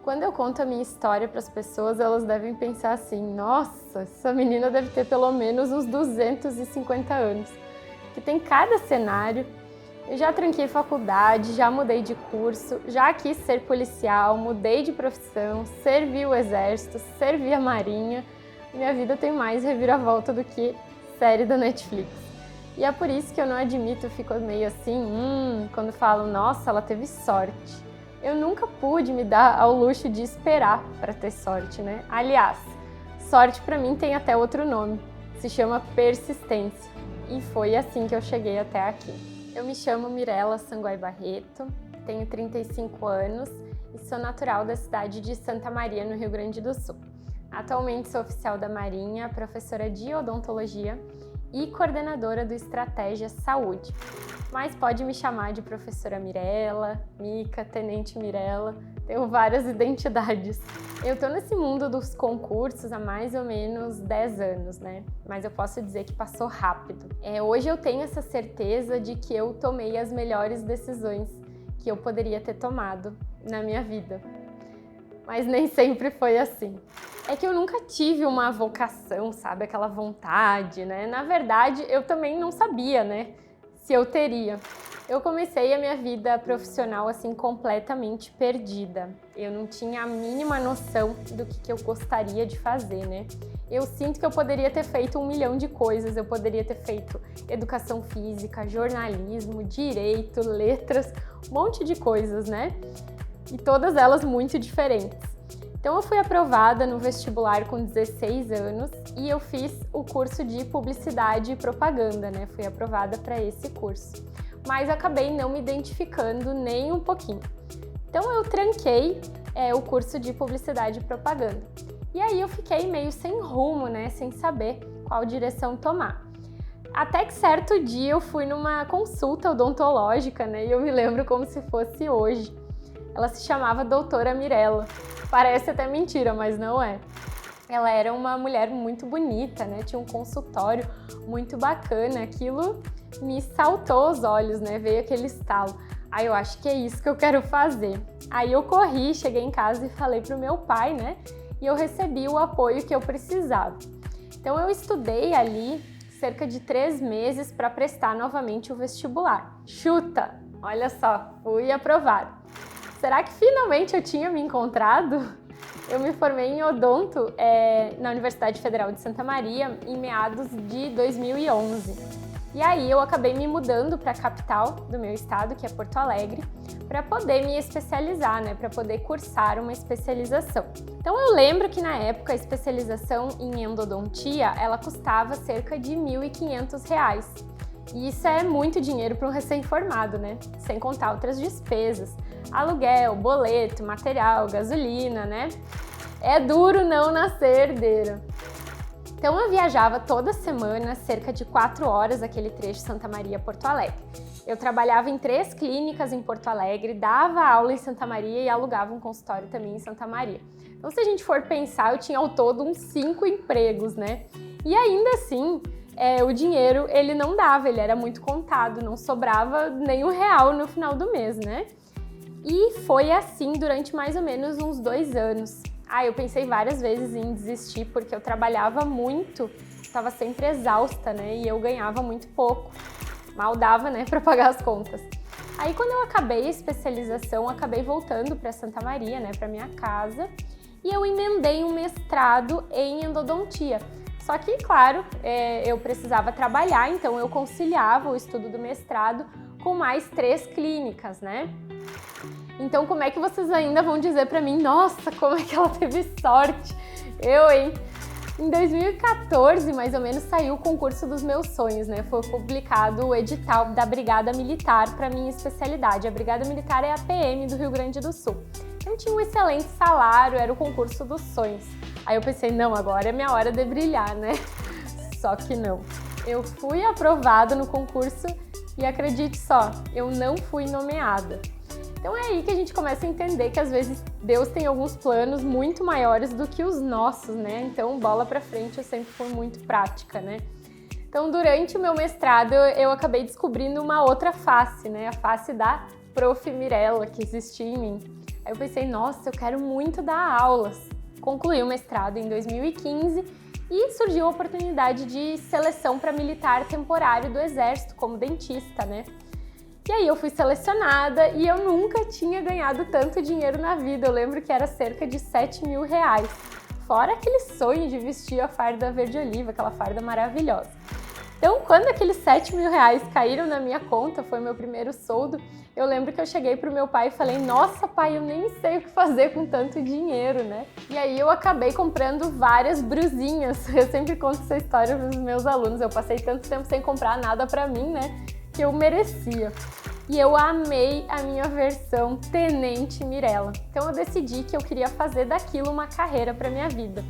Quando eu conto a minha história para as pessoas, elas devem pensar assim: nossa, essa menina deve ter pelo menos uns 250 anos, que tem cada cenário. Eu já tranquei faculdade, já mudei de curso, já quis ser policial, mudei de profissão, servi o exército, servi a marinha. Minha vida tem mais reviravolta do que série da Netflix. E é por isso que eu não admito, eu fico meio assim, quando falam, nossa, ela teve sorte. Eu nunca pude me dar ao luxo de esperar para ter sorte, né? Aliás, sorte para mim tem até outro nome, se chama persistência. E foi assim que eu cheguei até aqui. Eu me chamo Mirella Sanguai Barreto, tenho 35 anos e sou natural da cidade de Santa Maria, no Rio Grande do Sul. Atualmente sou oficial da Marinha, professora de odontologia e coordenadora do Estratégia Saúde. Mas pode me chamar de professora Mirella, Mica, Tenente Mirella, tenho várias identidades. Eu tô nesse mundo dos concursos há mais ou menos 10 anos, né? Mas eu posso dizer que passou rápido. Hoje eu tenho essa certeza de que eu tomei as melhores decisões que eu poderia ter tomado na minha vida. Mas nem sempre foi assim. É que eu nunca tive uma vocação, sabe? Aquela vontade, né? Na verdade, eu também não sabia, né? Se eu teria. Eu comecei a minha vida profissional assim completamente perdida. Eu não tinha a mínima noção do que eu gostaria de fazer, né? Eu sinto que eu poderia ter feito 1 milhão de coisas. Eu poderia ter feito educação física, jornalismo, direito, letras, um monte de coisas, né? E todas elas muito diferentes. Então eu fui aprovada no vestibular com 16 anos e eu fiz o curso de publicidade e propaganda, né? Fui aprovada para esse curso. Mas acabei não me identificando nem um pouquinho. Então eu tranquei o curso de publicidade e propaganda. E aí eu fiquei meio sem rumo, né? Sem saber qual direção tomar. Até que certo dia eu fui numa consulta odontológica, né? E eu me lembro como se fosse hoje. Ela se chamava Doutora Mirella. Parece até mentira, mas não é. Ela era uma mulher muito bonita, né? Tinha um consultório muito bacana. Aquilo me saltou aos olhos, né? Veio aquele estalo. Aí eu acho que é isso que eu quero fazer. Aí eu corri, cheguei em casa e falei pro meu pai, né? E eu recebi o apoio que eu precisava. Então eu estudei ali cerca de 3 meses para prestar novamente o vestibular. Chuta! Olha só, fui aprovada. Será que finalmente eu tinha me encontrado? Eu me formei em odonto na Universidade Federal de Santa Maria em meados de 2011. E aí eu acabei me mudando para a capital do meu estado, que é Porto Alegre, para poder me especializar, né? Para poder cursar uma especialização. Então eu lembro que na época a especialização em endodontia, ela custava cerca de R$ 1.500. E isso é muito dinheiro para um recém-formado, né? Sem contar outras despesas. Aluguel, boleto, material, gasolina, né? É duro não nascer herdeiro. Então eu viajava toda semana, cerca de 4 horas, aquele trecho Santa Maria-Porto Alegre. Eu trabalhava em 3 clínicas em Porto Alegre, dava aula em Santa Maria e alugava um consultório também em Santa Maria. Então se a gente for pensar, eu tinha ao todo uns 5 empregos, né? E ainda assim, o dinheiro ele não dava, ele era muito contado, não sobrava nem R$1 no final do mês, né? E foi assim durante mais ou menos uns 2 anos. Eu pensei várias vezes em desistir porque eu trabalhava muito, estava sempre exausta, né? E eu ganhava muito pouco. Mal dava, né, para pagar as contas. Aí quando eu acabei a especialização, acabei voltando para Santa Maria, né, para minha casa, e eu emendei um mestrado em endodontia. Só que, claro, eu precisava trabalhar, então eu conciliava o estudo do mestrado com mais 3 clínicas, né? Então, como é que vocês ainda vão dizer pra mim, nossa, como é que ela teve sorte? Hein? Em 2014, mais ou menos, saiu o concurso dos meus sonhos, né? Foi publicado o edital da Brigada Militar para minha especialidade. A Brigada Militar é a PM do Rio Grande do Sul. Eu tinha um excelente salário, era o concurso dos sonhos. Aí eu pensei, não, agora é minha hora de brilhar, né? Só que não. Eu fui aprovada no concurso e acredite só, eu não fui nomeada. Então é aí que a gente começa a entender que às vezes Deus tem alguns planos muito maiores do que os nossos, né? Então, bola pra frente, eu sempre fui muito prática, né? Então, durante o meu mestrado, eu acabei descobrindo uma outra face, né? A face da Prof. Mirella, que existia em mim. Aí eu pensei, nossa, eu quero muito dar aulas. Concluí o mestrado em 2015 e surgiu a oportunidade de seleção para militar temporário do Exército como dentista, né? E aí eu fui selecionada e eu nunca tinha ganhado tanto dinheiro na vida. Eu lembro que era cerca de 7 mil reais. Fora aquele sonho de vestir a farda verde-oliva, aquela farda maravilhosa. Então, quando aqueles 7 mil reais caíram na minha conta, foi meu primeiro soldo, eu lembro que eu cheguei pro meu pai e falei, nossa pai, eu nem sei o que fazer com tanto dinheiro, né? E aí eu acabei comprando várias brusinhas. Eu sempre conto essa história pros meus alunos. Eu passei tanto tempo sem comprar nada pra mim, né? Que eu merecia. E eu amei a minha versão Tenente Mirella. Então eu decidi que eu queria fazer daquilo uma carreira para minha vida.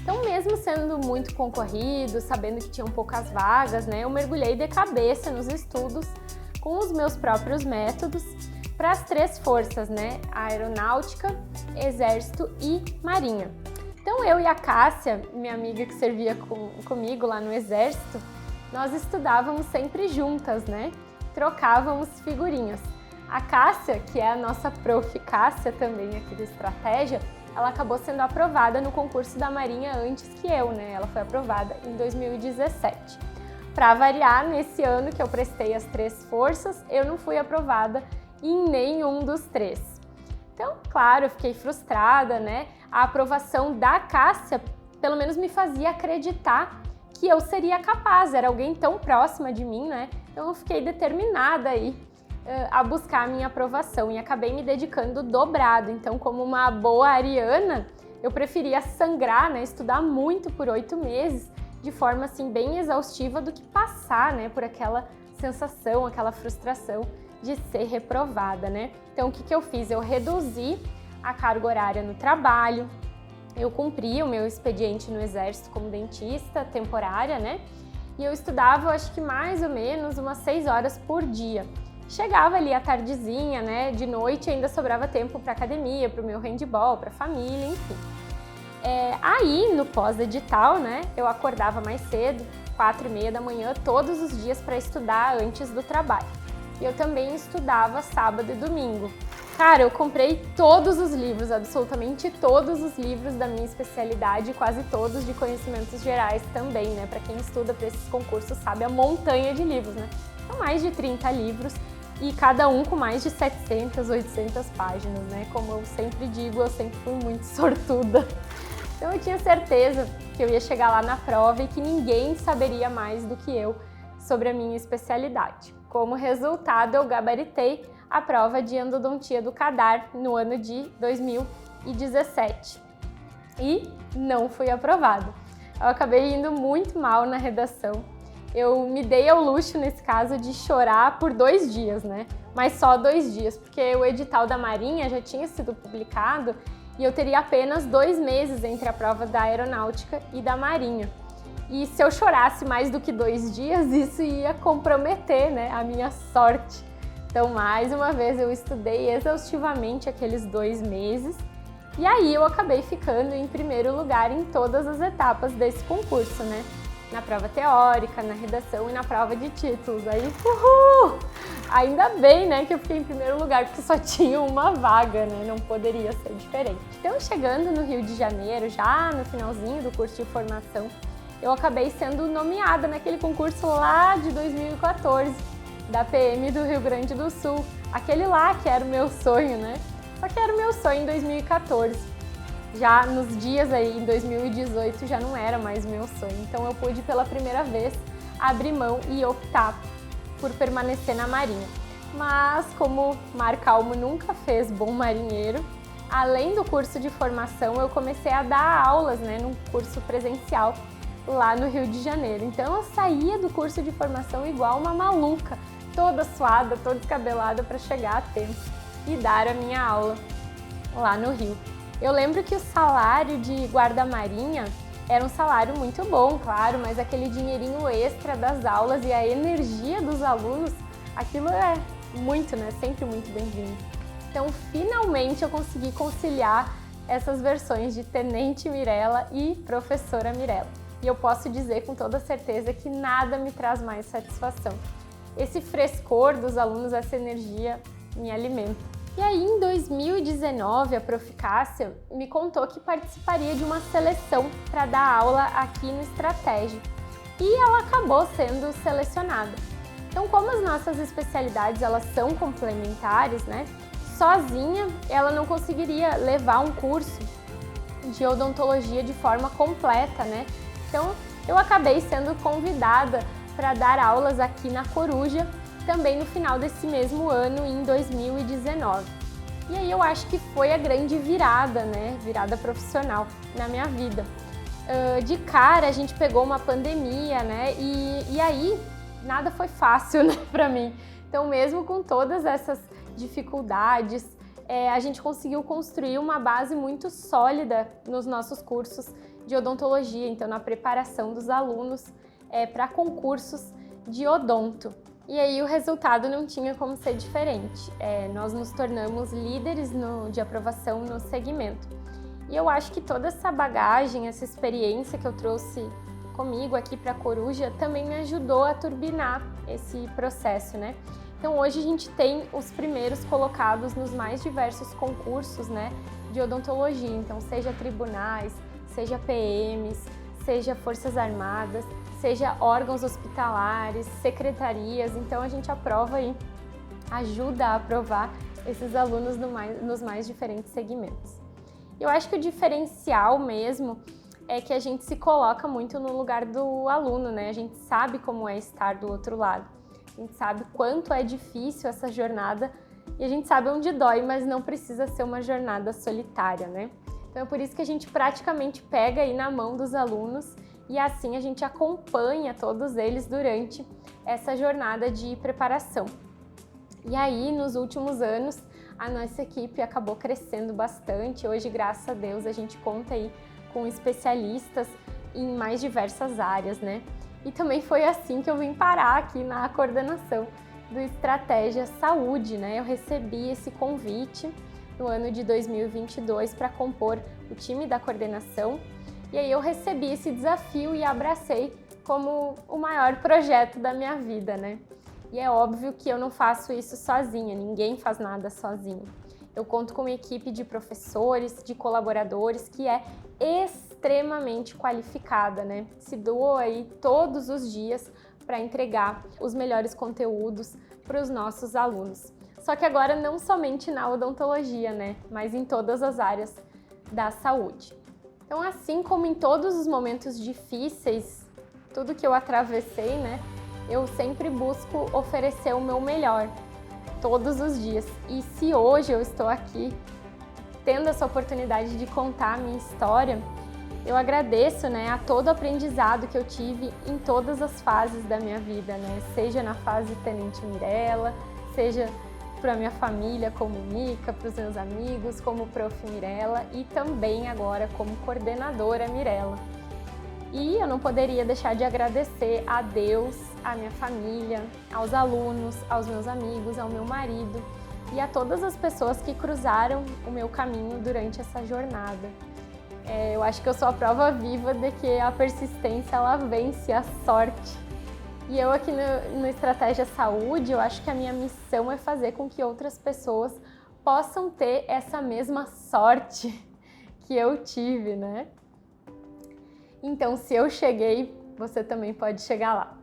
Então, mesmo sendo muito concorrido, sabendo que tinham poucas vagas, né, eu mergulhei de cabeça nos estudos com os meus próprios métodos para as 3 forças, né, a Aeronáutica, Exército e Marinha. Então, eu e a Cássia, minha amiga que servia comigo lá no Exército, nós estudávamos sempre juntas, né? Trocávamos figurinhas. A Cássia, que é a nossa prof. Cássia também aqui da Estratégia, ela acabou sendo aprovada no concurso da Marinha antes que eu, né? Ela foi aprovada em 2017. Para variar, nesse ano que eu prestei as 3 forças, eu não fui aprovada em nenhum dos 3. Então, claro, eu fiquei frustrada, né? A aprovação da Cássia, pelo menos me fazia acreditar que eu seria capaz, era alguém tão próxima de mim, né? Então eu fiquei determinada aí a buscar a minha aprovação e acabei me dedicando dobrado. Então, como uma boa ariana, eu preferia sangrar, né? Estudar muito por 8 meses, de forma assim bem exaustiva, do que passar, né? Por aquela sensação, aquela frustração de ser reprovada, né? Então, o que eu fiz? Eu reduzi a carga horária no trabalho. Eu cumpri o meu expediente no Exército como dentista temporária, né? E eu estudava, eu acho que mais ou menos umas 6 horas por dia. Chegava ali à tardezinha, né? De noite ainda sobrava tempo para academia, para o meu handball, para a família, enfim. Aí, no pós-edital, né? Eu acordava mais cedo, 4h30 da manhã, todos os dias para estudar antes do trabalho. E eu também estudava sábado e domingo. Cara, eu comprei todos os livros, absolutamente todos os livros da minha especialidade, quase todos de conhecimentos gerais também, né? Para quem estuda para esses concursos sabe a montanha de livros, né? São mais de 30 livros e cada um com mais de 700, 800 páginas, né? Como eu sempre digo, eu sempre fui muito sortuda. Então eu tinha certeza que eu ia chegar lá na prova e que ninguém saberia mais do que eu sobre a minha especialidade. Como resultado, eu gabaritei a prova de endodontia do CADAR no ano de 2017 e não fui aprovada. Eu acabei indo muito mal na redação. Eu me dei ao luxo, nesse caso, de chorar por 2 dias, né? Mas só 2 dias, porque o edital da Marinha já tinha sido publicado e eu teria apenas 2 meses entre a prova da Aeronáutica e da Marinha. E se eu chorasse mais do que 2 dias, isso ia comprometer, né, a minha sorte. Então, mais uma vez, eu estudei exaustivamente aqueles 2 meses e aí eu acabei ficando em primeiro lugar em todas as etapas desse concurso, né? Na prova teórica, na redação e na prova de títulos. Aí, uhul! Ainda bem, né, que eu fiquei em primeiro lugar, porque só tinha uma vaga, né? Não poderia ser diferente. Então, chegando no Rio de Janeiro, já no finalzinho do curso de formação, eu acabei sendo nomeada naquele concurso lá de 2014, da PM do Rio Grande do Sul. Aquele lá que era o meu sonho, né? Só que era o meu sonho em 2014. Já nos dias aí, em 2018, já não era mais meu sonho. Então eu pude pela primeira vez abrir mão e optar por permanecer na Marinha. Mas como Mar Calmo nunca fez bom marinheiro, além do curso de formação, eu comecei a dar aulas, né, num curso presencial lá no Rio de Janeiro. Então eu saía do curso de formação igual uma maluca, toda suada, toda descabelada para chegar a tempo e dar a minha aula lá no Rio. Eu lembro que o salário de guarda-marinha era um salário muito bom, claro, mas aquele dinheirinho extra das aulas e a energia dos alunos, aquilo é muito, né? Sempre muito bem-vindo. Então, finalmente eu consegui conciliar essas versões de Tenente Mirella e Professora Mirella. E eu posso dizer com toda certeza que nada me traz mais satisfação. Esse frescor dos alunos, essa energia me alimenta. E aí, em 2019, a Prof. Cássia me contou que participaria de uma seleção para dar aula aqui no Estratégia. E ela acabou sendo selecionada. Então, como as nossas especialidades elas são complementares, né? Sozinha, ela não conseguiria levar um curso de odontologia de forma completa, né? Então, eu acabei sendo convidada para dar aulas aqui na Coruja, também no final desse mesmo ano, em 2019. E aí eu acho que foi a grande virada, né? Virada profissional na minha vida. De cara, a gente pegou uma pandemia, né? E aí, nada foi fácil, né, para mim. Então, mesmo com todas essas dificuldades, a gente conseguiu construir uma base muito sólida nos nossos cursos de odontologia, então na preparação dos alunos para concursos de odonto. E aí o resultado não tinha como ser diferente. Nós nos tornamos líderes de aprovação no segmento. E eu acho que toda essa bagagem, essa experiência que eu trouxe comigo aqui para a Coruja também me ajudou a turbinar esse processo, né? Então hoje a gente tem os primeiros colocados nos mais diversos concursos, né, de odontologia. Então seja tribunais, seja PMs, seja Forças Armadas, seja órgãos hospitalares, secretarias. Então a gente aprova aí, ajuda a aprovar esses alunos nos mais diferentes segmentos. Eu acho que o diferencial mesmo é que a gente se coloca muito no lugar do aluno, né? A gente sabe como é estar do outro lado. A gente sabe quanto é difícil essa jornada e a gente sabe onde dói, mas não precisa ser uma jornada solitária, né? Então é por isso que a gente praticamente pega aí na mão dos alunos e assim a gente acompanha todos eles durante essa jornada de preparação. E aí, nos últimos anos, a nossa equipe acabou crescendo bastante. Hoje, graças a Deus, a gente conta aí com especialistas em mais diversas áreas, né? E também foi assim que eu vim parar aqui na coordenação do Estratégia Saúde, né? Eu recebi esse convite no ano de 2022 para compor o time da coordenação. E aí eu recebi esse desafio e abracei como o maior projeto da minha vida, né? E é óbvio que eu não faço isso sozinha, ninguém faz nada sozinho. Eu conto com uma equipe de professores, de colaboradores que é extremamente qualificada, né? Se doa aí todos os dias para entregar os melhores conteúdos para os nossos alunos. Só que agora não somente na odontologia, né? Mas em todas as áreas da saúde. Então, assim como em todos os momentos difíceis, tudo que eu atravessei, né? Eu sempre busco oferecer o meu melhor, todos os dias. E se hoje eu estou aqui, tendo essa oportunidade de contar a minha história, eu agradeço, né, a todo o aprendizado que eu tive em todas as fases da minha vida, né? Seja na fase Tenente Mirella, seja para a minha família como Mica, para os meus amigos como Prof. Mirella e também agora como coordenadora Mirella. E eu não poderia deixar de agradecer a Deus, à minha família, aos alunos, aos meus amigos, ao meu marido e a todas as pessoas que cruzaram o meu caminho durante essa jornada. Eu acho que eu sou a prova viva de que a persistência ela vence a sorte. E eu aqui no Estratégia Saúde, eu acho que a minha missão é fazer com que outras pessoas possam ter essa mesma sorte que eu tive, né? Então, se eu cheguei, você também pode chegar lá.